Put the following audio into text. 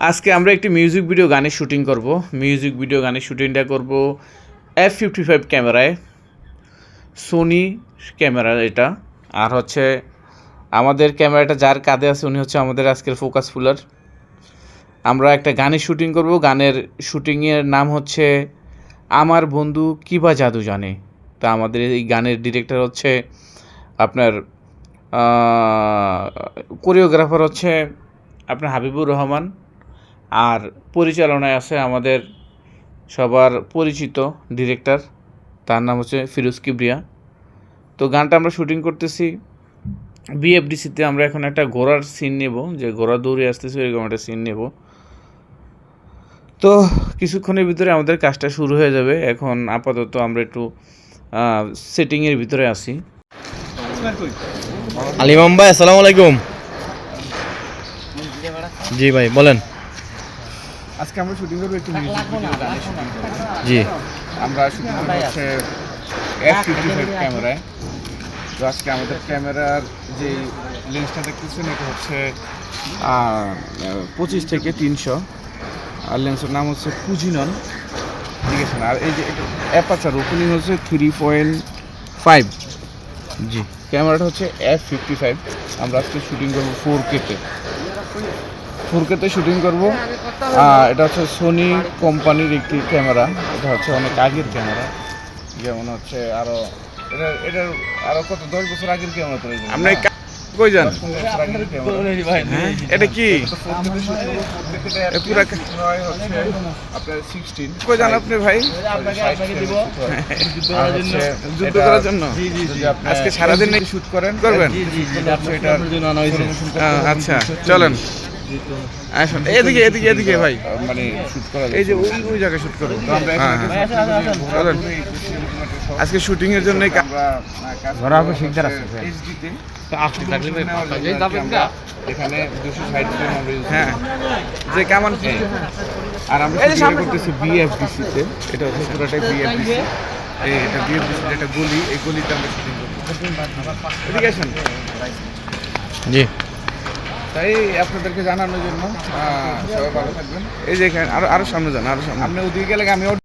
আজকে আমরা একটি মিউজিক ভিডিও গানের শুটিং করব। মিউজিক ভিডিও গানের শুটিংটা করব F55 ক্যামেরায়, সোনি ক্যামেরা এটা। আর হচ্ছে আমাদের ক্যামেরাটা যার কাঁধে আছে উনি হচ্ছে আমাদের আজকের ফোকাস পুলার। আমরা একটা গানের শুটিং করব। গানের শুটিংয়ের নাম হচ্ছে আমার বন্ধু কী বা জাদু জানে। তা আমাদের এই গানের ডিরেক্টর হচ্ছে আপনার কোরিওগ্রাফার হচ্ছে আপনার হাবিবুর রহমান, আর পরিচালনায় আছে আমাদের সবার পরিচিত ডিরেক্টর, তার নাম হচ্ছে ফিরোজ কিবরিয়া। তো গানটা আমরা শুটিং করতেছি বিএফডিসিতে। আমরা এখন একটা ঘোড়ার সিন নেব, যে ঘোড়া দৌড়ে আসতেছে এরকম একটা সিন নেব। তো কিছুক্ষণের ভিতরে আমাদের কাজটা শুরু হয়ে যাবে। এখন আপাতত আমরা একটু সেটিংয়ের ভিতরে আছি। আলিমাম ভাই, আসসালামু আলাইকুম। জি ভাই বলেন। আজকে আমরা শুটিং করবো একটু মিউজিক ভিডিও গানের শুটিং করবো। জি, আমরা শুটিং করবো হচ্ছে F55 ক্যামেরায়। তো আজকে আমাদের ক্যামেরার যে লেন্সটা দেখতেছেন এটা হচ্ছে 25 থেকে 300, আর লেন্সের নাম হচ্ছে ফুজিনন, ঠিক আছে না। আর এই যে অ্যাপারচার ওপেনিং হচ্ছে 3.5। জি, ক্যামেরাটা হচ্ছে F55। আমরা আজকে শুটিং করবো 4K-তে শুটিং করবো। এটা হচ্ছে সোনি কোম্পানির একটি ক্যামেরা। এটা হচ্ছে অনেক আগের ক্যামেরা, যেমন হচ্ছে এটার আরো কত 10 বছর আগের ক্যামেরা তৈরি। আপনি কই যান? এটা কি পুরা আপনার 16 কই যান আপনি ভাই? যুদ্ধ করার জন্য আজকে সারাদিন শুট করবেন? আচ্ছা চলেন আসুন এদিকে এদিকে এদিকে ভাই, মানে শুট করা এই যে ওই জায়গায় শুট করব। চলেন আজকে শুটিং এর জন্য ঘোড়া হবে শিকদার আছে এইচডিতে এখানে এখানে 260 ফ্রেম আমরা ইউজ করি। হ্যাঁ, যে কেমন আর আমরা শুটিং করতেছি বিএফডিসিতে। এটা হচ্ছে পুরোটাই বিএফডিসি। এটা বিএফডিসি একটা গলি, এই গলিতে আমরা শুটিং করব। এদিকে আসুন। জি, তাই আপনাদেরকে জানানোর জন্য সবাই ভালো থাকবেন। এই যে এখানে আরো সামনে যান, আরো সামনে। আপনি ওদিকে গেলে আমি আমার